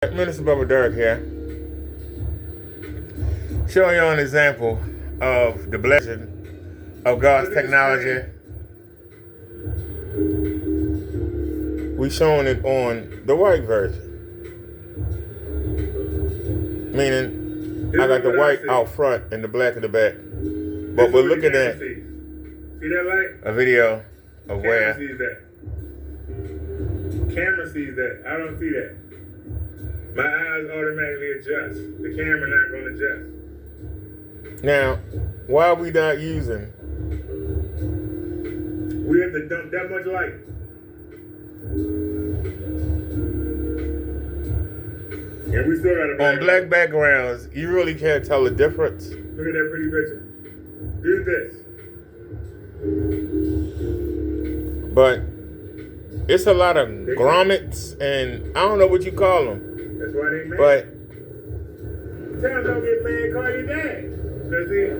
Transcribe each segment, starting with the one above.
Minister Bubba Dirk here, showing you an example of the blessing of God's technology. We showing it on the white version, meaning I got the white out front and the black in the back. But we're looking at a video of where camera sees that. I don't see that. My eyes automatically adjust. The camera not going to adjust. Now, why are we not using? We have to dump that much light. And we still got a on black backgrounds. You really can't tell the difference. Look at that pretty picture. Do this. But it's a lot of grommets and I don't know what you call them. That's why they mad. But tell them don't get mad, call your dad. That's it.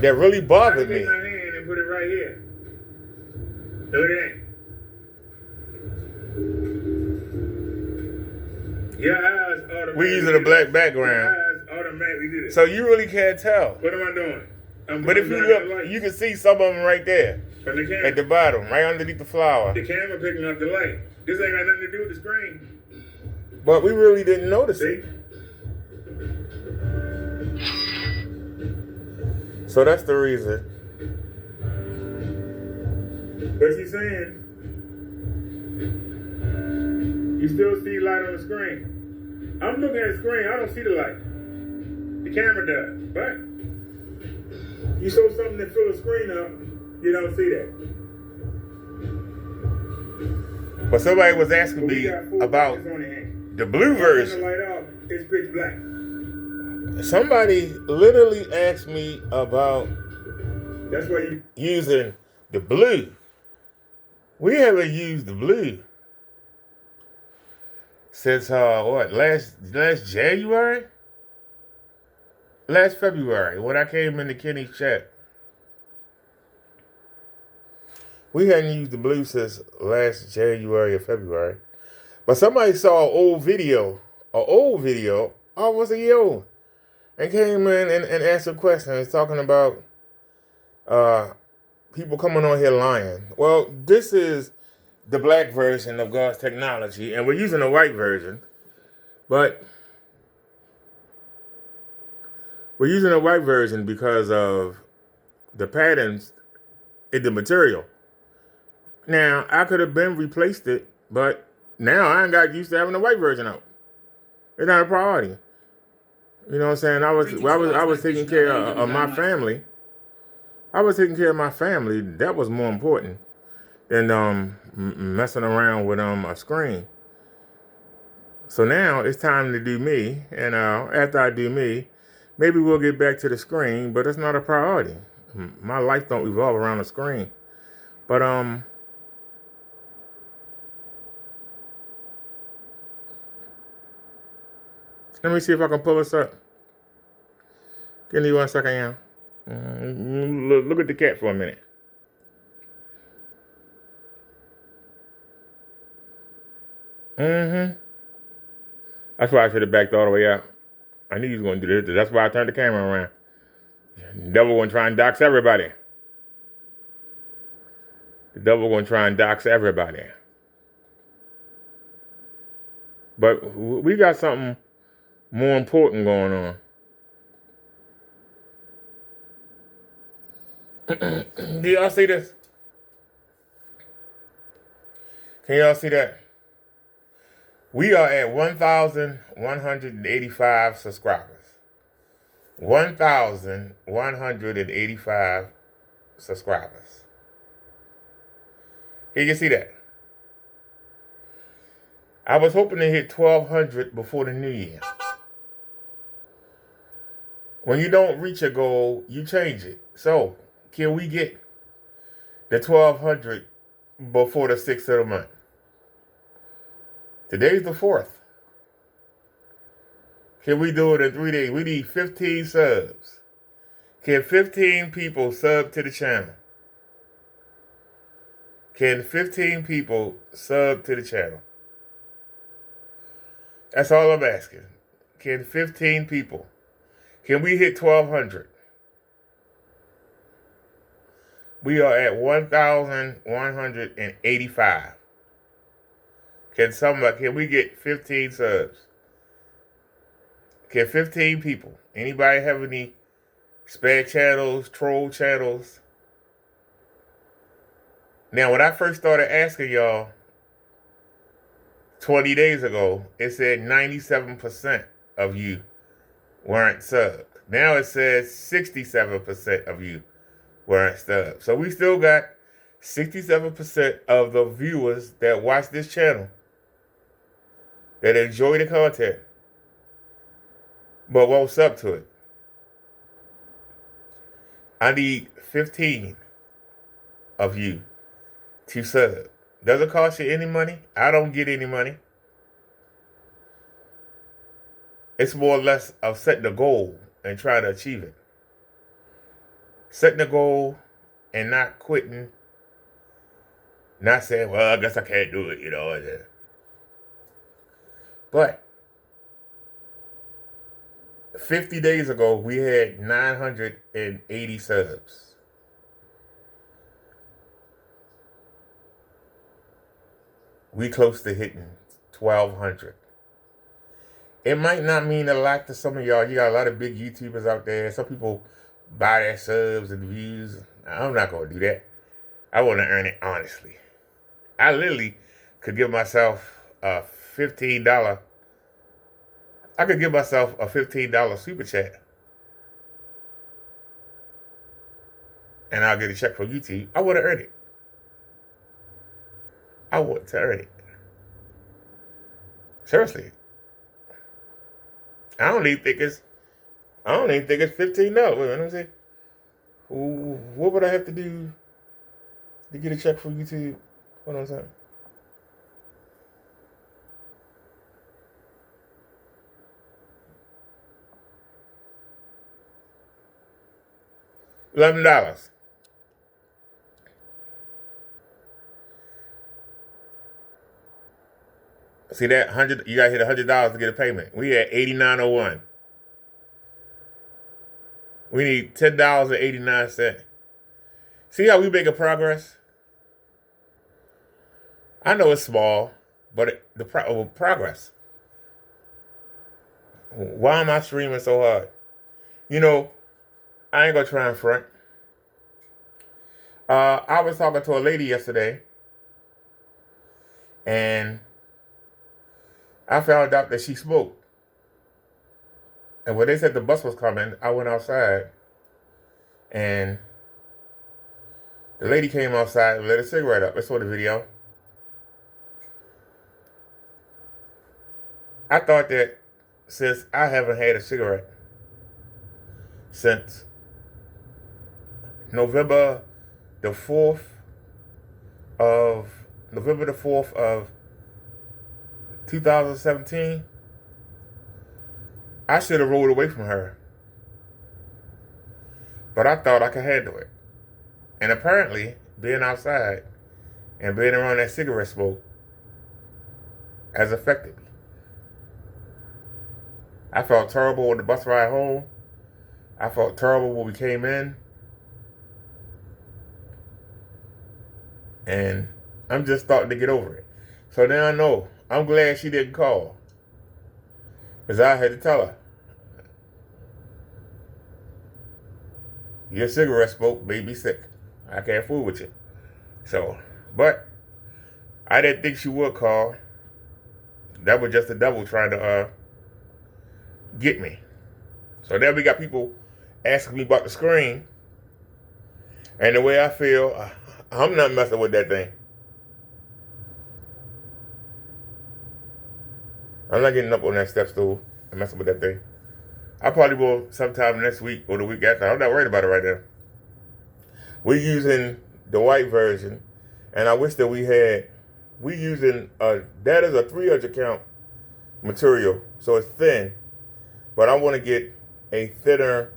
That really bothered me. Take my hand and put it right here. Look at that. Your eyes automatically. We're using a black background. Your eyes automatically did it. So you really can't tell. What am I doing? But if you look, you can see some of them right there. From the camera. At the bottom, right underneath the flower. The camera picking up the light. This ain't got nothing to do with the screen. But we really didn't notice it. So that's the reason. But she's saying, you still see light on the screen. I'm looking at the screen, I don't see the light. The camera does, but you show something that fill the screen up, you don't see that. But somebody was asking me about the blue version. The light off, it's pitch black. Somebody literally asked me about that's why you using the blue. We haven't used the blue since last January? Last February, when I came into Kenny's chat. We hadn't used the blue since last January or February. But somebody saw an old video, almost a year old, and came in and asked a question. It's talking about people coming on here lying. Well, this is the black version of God's technology, and we're using a white version. But we're using a white version because of the patterns in the material. Now, I could have been replaced it, but now I ain't got used to having a white version out. It's not a priority. You know what I'm saying? I was taking care of my family. I was taking care of my family. That was more important than messing around with a screen. So now it's time to do me, and after I do me, maybe we'll get back to the screen, but it's not a priority. My life don't revolve around the screen. But let me see if I can pull this up. Give me 1 second, yeah. Look at the cat for a minute. That's why I should have backed all the way out. I knew he was going to do this. That's why I turned the camera around. The devil going to try and dox everybody. The devil going to try and dox everybody. But we got something more important going on. Do y'all see this? Can y'all see that? We are at 1,185 subscribers. 1,185 subscribers. Can you see that? I was hoping to hit 1,200 before the new year. When you don't reach a goal, you change it. So, can we get the 1,200 before the 6th of the month? Today's the 4th. Can we do it in 3 days? We need 15 subs. Can 15 people sub to the channel? Can 15 people sub to the channel? That's all I'm asking. Can 15 people? Can we hit 1,200? We are at 1,185. Can we get 15 subs? Can 15 people? Anybody have any spare channels, troll channels? Now, when I first started asking y'all 20 days ago, it said 97% of you weren't subbed. Now it says 67% of you weren't subbed. So we still got 67% of the viewers that watch this channel that enjoy the content but won't sub to it. I need 15 of you to sub. Doesn't cost you any money. I don't get any money. It's more or less of setting a goal and trying to achieve it. Setting a goal and not quitting. Not saying, well, I guess I can't do it, But 50 days ago, we had 980 subs. We close to hitting 1,200. It might not mean a lot to some of y'all. You got a lot of big YouTubers out there. Some people buy their subs and views. I'm not going to do that. I want to earn it honestly. I literally could give myself a $15. I could give myself a $15 super chat. And I'll get a check from YouTube. I want to earn it. I want to earn it. Seriously. I don't even think it's $15. Wait, let me see. What would I have to do to get a check from YouTube? Hold on a second. $11. See that? You gotta hit $100 to get a payment. We at $89.01. We need $10.89. See how we making progress? I know it's small, but the progress. Why am I streaming so hard? I ain't gonna try and front. I was talking to a lady yesterday, and I found out that she smoked. And when they said the bus was coming, I went outside, and the lady came outside and lit a cigarette up. I saw the video. I thought that since I haven't had a cigarette since November the 4th of 2017, I should have rolled away from her. But I thought I could handle it. And apparently, being outside and being around that cigarette smoke has affected me. I felt terrible on the bus ride home. I felt terrible when we came in. And I'm just starting to get over it. So now I know. I'm glad she didn't call. Because I had to tell her. Your cigarette smoke made me sick. I can't fool with you. So, but I didn't think she would call. That was just the devil trying to get me. So now we got people asking me about the screen. And the way I feel, I'm not messing with that thing. I'm not getting up on that step stool and messing with that thing. I probably will sometime next week or the week after. I'm not worried about it right now. We're using the white version, and I wish that we're using, that is a 300 count material, so it's thin, but I want to get a thinner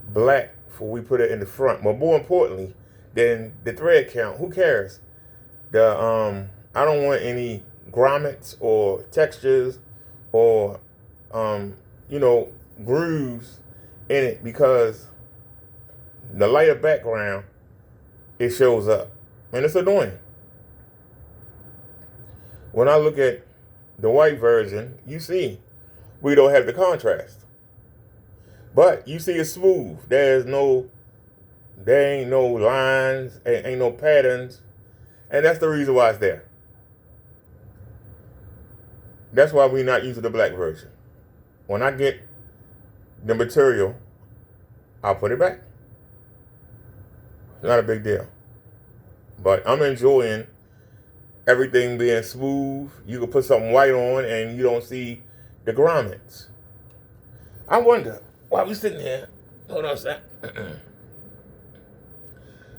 black before we put it in the front. But more importantly than the thread count, who cares? I don't want any grommets or textures or grooves in it, because the lighter background, it shows up, and it's annoying. When I look at the white version, you see we don't have the contrast, but you see it's smooth. There ain't no lines, ain't no patterns, and that's the reason why it's there. That's why we're not using the black version. When I get the material, I'll put it back. Not a big deal. But I'm enjoying everything being smooth. You can put something white on and you don't see the grommets. I wonder why we sitting here. Hold on a sec.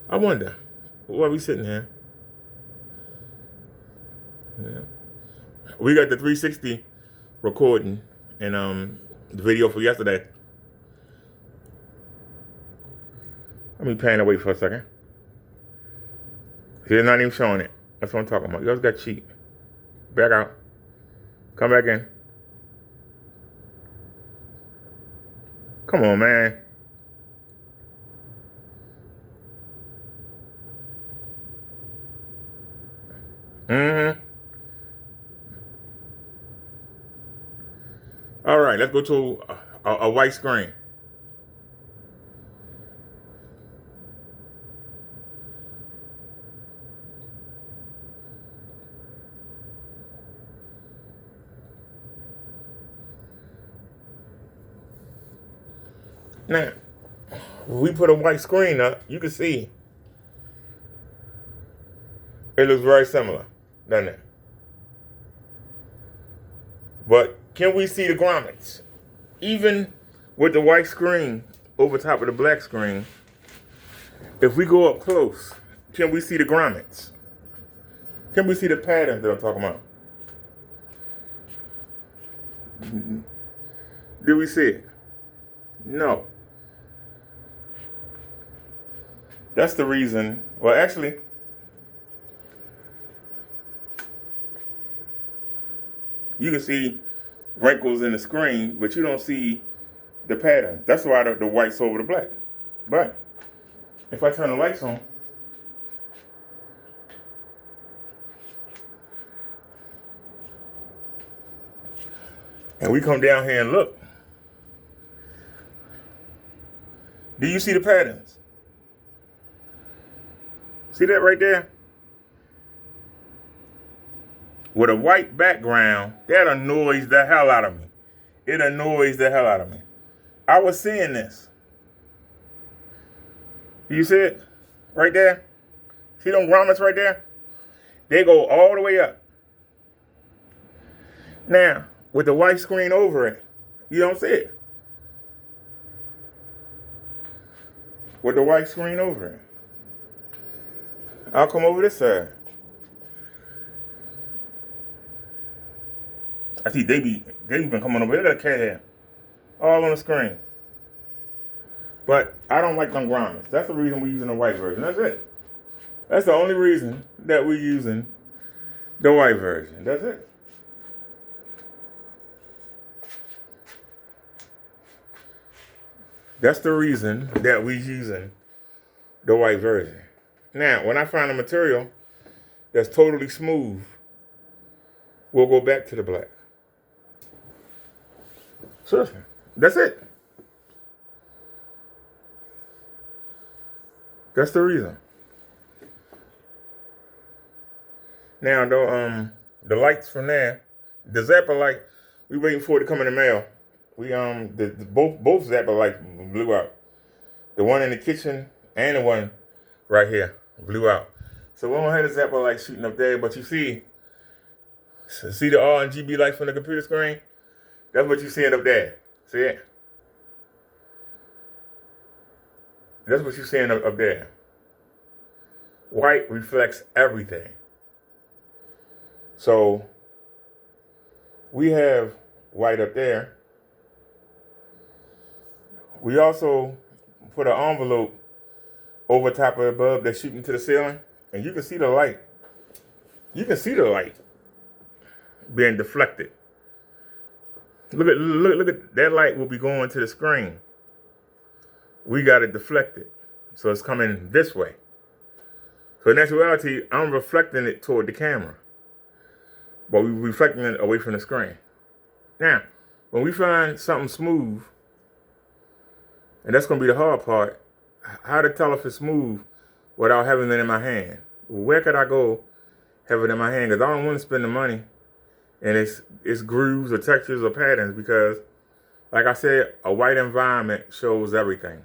I wonder why we sitting here. Yeah. We got the 360 recording and the video for yesterday. Let me pan away for a second. He's not even showing it. That's what I'm talking about. You guys got cheat. Back out. Come back in. Come on, man. All right, let's go to a white screen. Now, when we put a white screen up, you can see it looks very similar, doesn't it? But can we see the grommets? Even with the white screen over top of the black screen, if we go up close, can we see the grommets? Can we see the patterns that I'm talking about? Do we see it? No. That's the reason. Well, actually, you can see wrinkles in the screen, but you don't see the patterns. That's why the white's over the black. But if I turn the lights on, and we come down here and look, do you see the patterns? See that right there? With a white background, that annoys the hell out of me. It annoys the hell out of me. I was seeing this. You see it? Right there? See them grommets right there? They go all the way up. Now, with the white screen over it, you don't see it. With the white screen over it. I'll come over this side. I see they been coming over. Look at the cat hair. All on the screen. But I don't like them grommets. That's the reason we're using the white version. That's it. That's the only reason that we're using the white version. That's it. That's the reason that we're using the white version. Now, when I find a material that's totally smooth, we'll go back to the black. So that's it. That's the reason. Now, the lights from there, the Zapper light, we waiting for it to come in the mail. We both Zapper lights blew out. The one in the kitchen and the one right here blew out. So we don't have the Zapper light shooting up there, but you see the R and GB lights from the computer screen? That's what you're seeing up there. See it? That's what you're seeing up there. White reflects everything. So we have white up there. We also put an envelope over top of the bulb that's shooting to the ceiling, and you can see the light. You can see the light. being deflected. Look at that light will be going to the screen. We got it deflected. So it's coming this way. So in actuality, I'm reflecting it toward the camera. But we're reflecting it away from the screen. Now, when we find something smooth, and that's going to be the hard part, how to tell if it's smooth without having it in my hand. Where could I go have it in my hand? Because I don't want to spend the money and it's grooves or textures or patterns, because, like I said, a white environment shows everything.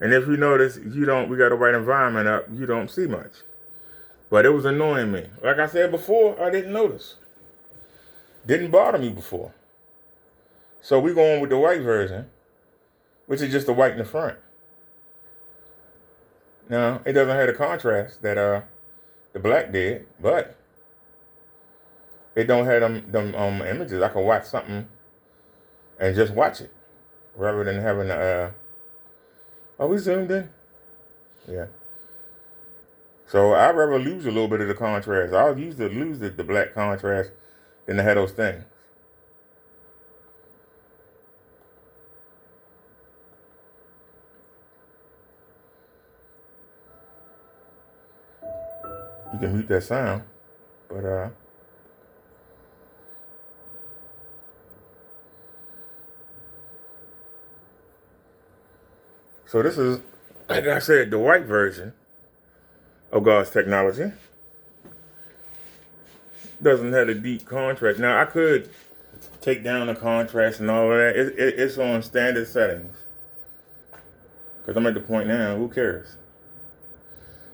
And if you notice, we got a white environment up, you don't see much. But it was annoying me. Like I said before, I didn't notice. Didn't bother me before. So we're going with the white version, which is just the white in the front. Now, it doesn't have the contrast that the black did, but it don't have them images. I can watch something and just watch it rather than having are we zoomed in? Yeah. So I'd rather lose a little bit of the contrast. I'll lose the black contrast than to have those things. You can mute that sound, but so this is, like I said, the white version of God's technology. Doesn't have a deep contrast. Now I could take down the contrast and all of that. It's on standard settings. Because I'm at the point now, who cares?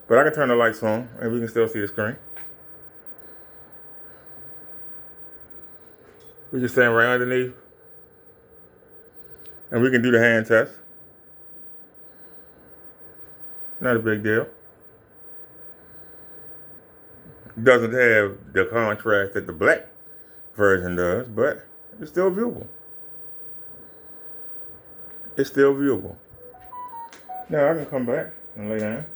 But I can turn the lights on and we can still see the screen. We can stand right underneath. And we can do the hand test. Not a big deal. Doesn't have the contrast that the black version does, but it's still viewable. It's still viewable. Now I can come back and lay down.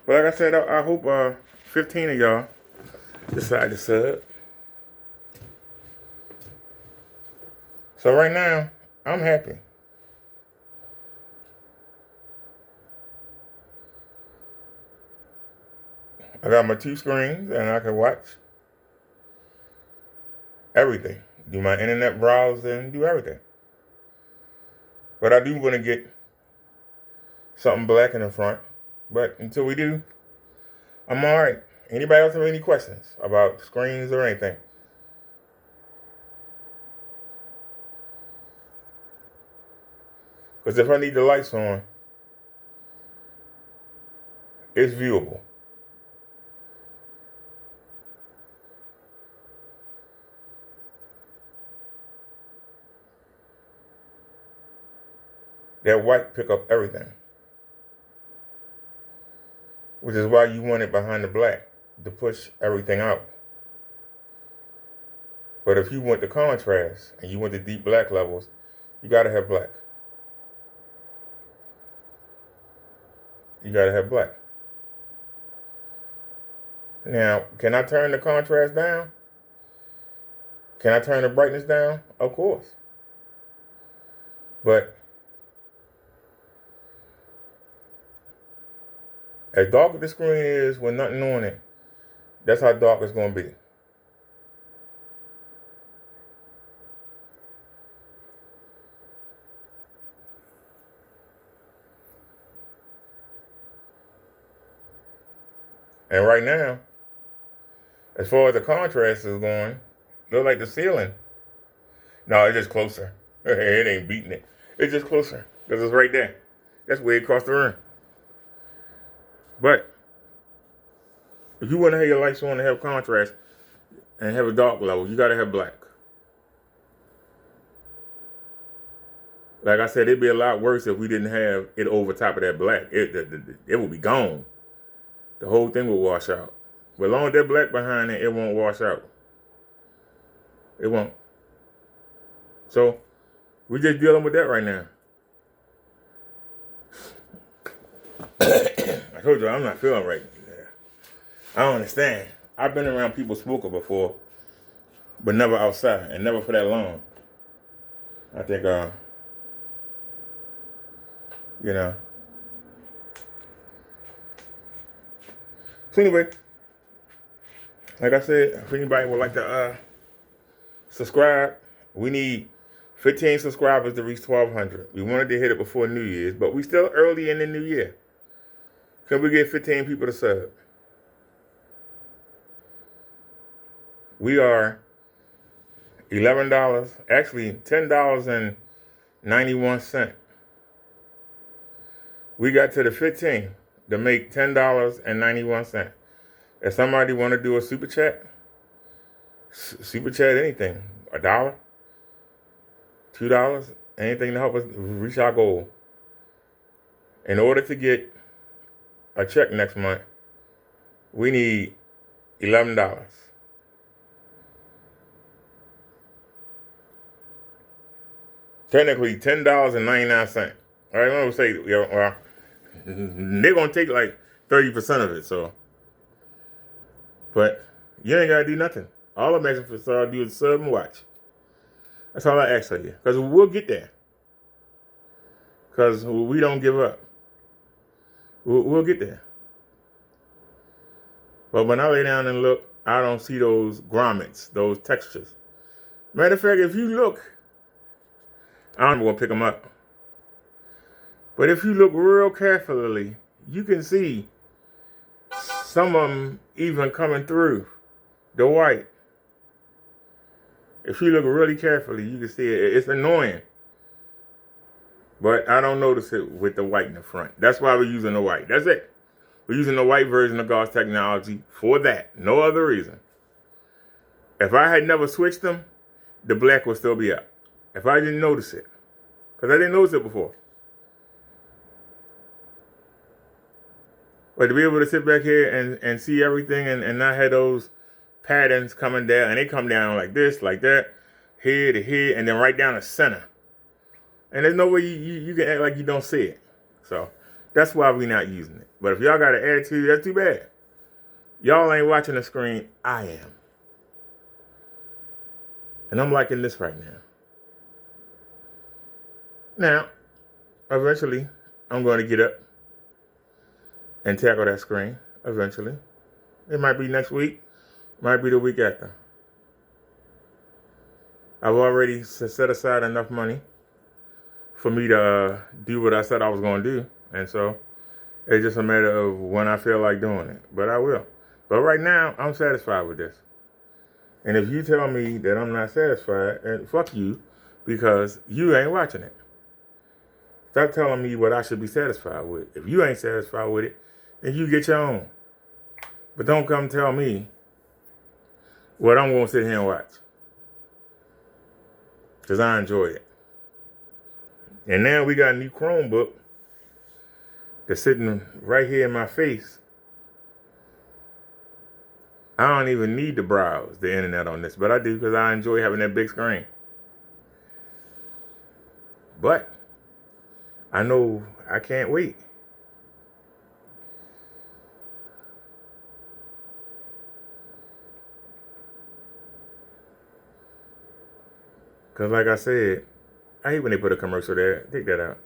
But like I said, I hope 15 of y'all decide to sub. So right now, I'm happy. I got my 2 screens and I can watch everything. Do my internet browsing, do everything. But I do want to get something black in the front. But until we do, I'm all right. Anybody else have any questions about screens or anything? Because if I need the lights on, it's viewable. That white pick up everything. Which is why you want it behind the black, to push everything out. But if you want the contrast and you want the deep black levels, you gotta have black. You gotta have black. Now, can I turn the contrast down? Can I turn the brightness down? Of course. But as dark as the screen is with nothing on it, that's how dark it's going to be. And right now, as far as the contrast is going, look like the ceiling. No, it's just closer. It ain't beating it. It's just closer because it's right there. That's way across the room. But if you want to have your lights on and have contrast and have a dark level, you got to have black. Like I said, it'd be a lot worse if we didn't have it over top of that black. It would be gone. The whole thing will wash out. But as long as that black behind it, it won't wash out. It won't. So we're just dealing with that right now. I told you I'm not feeling right. I don't understand. I've been around people smoking before, but never outside and never for that long. I think, you know. So anyway, like I said, if anybody would like to subscribe, we need 15 subscribers to reach 1,200. We wanted to hit it before New Year's, but we still early in the new year. Can we get 15 people to sub? We are $11, actually $10.91. We got to the 15 to make $10.91. If somebody want to do a super chat anything, $1, $2, anything to help us reach our goal. In order to get a check next month, we need $11. Technically, $10.99. All right, I'm gonna say, well, they're gonna take like 30% of it. So, but you ain't gotta do nothing. All I'm asking for y'all to do is sub and watch. That's all I ask of you, because we'll get there. Because we don't give up. We'll get there. But when I lay down and look, I don't see those grommets, those textures. Matter of fact, if you look, I don't want to pick them up. But if you look real carefully, you can see some of them even coming through the white. If you look really carefully, you can see it. It's annoying. But I don't notice it with the white in the front. That's why we're using the white. That's it. We're using the white version of God's technology for that. No other reason. If I had never switched them, the black would still be up. If I didn't notice it. Because I didn't notice it before. But to be able to sit back here and see everything and not have those patterns coming down. And they come down like this, like that. Here to here. And then right down the center. And there's no way you can act like you don't see it. So that's why we're not using it. But if y'all got an attitude, that's too bad. Y'all ain't watching the screen. I am. And I'm liking this right now. Now, eventually, I'm going to get up and tackle that screen. Eventually. It might be next week. Might be the week after. I've already set aside enough money for me to do what I said I was going to do. And so it's just a matter of when I feel like doing it. But I will. But right now, I'm satisfied with this. And if you tell me that I'm not satisfied, then fuck you, because you ain't watching it. Stop telling me what I should be satisfied with. If you ain't satisfied with it, then you get your own. But don't come tell me what I'm going to sit here and watch. Because I enjoy it. And now we got a new Chromebook that's sitting right here in my face. I don't even need to browse the internet on this, but I do because I enjoy having that big screen. But I know I can't wait. Because like I said, I hate when they put a commercial there. Take that out.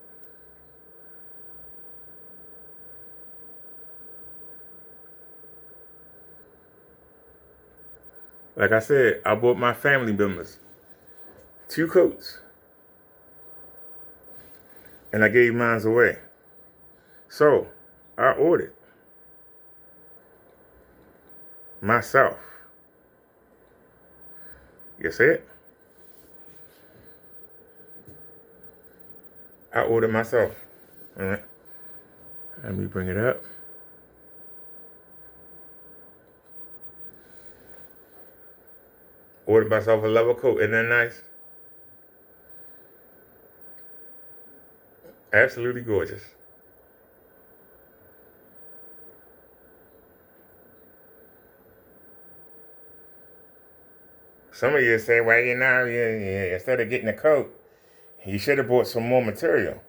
Like I said, I bought my family members 2 coats. And I gave mine away. So, I ordered myself. You see it? I ordered myself. All right. Let me bring it up. Ordered myself a leather coat. Isn't that nice? Absolutely gorgeous. Some of you say, well, you know, instead of getting a coat, you should have bought some more material.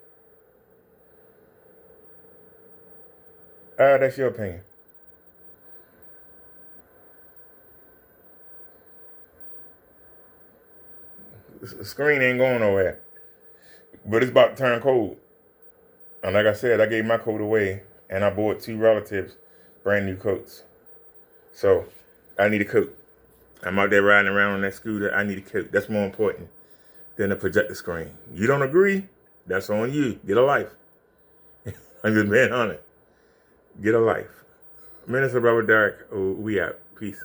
That's your opinion. The screen ain't going nowhere. But it's about to turn cold. And like I said, I gave my coat away, and I bought 2 relatives brand new coats. So I need a coat. I'm out there riding around on that scooter. I need a coat. That's more important than a projector screen. You don't agree? That's on you. Get a life. I'm just being honest. Get a life. Minister Brother Derek, we out. Peace.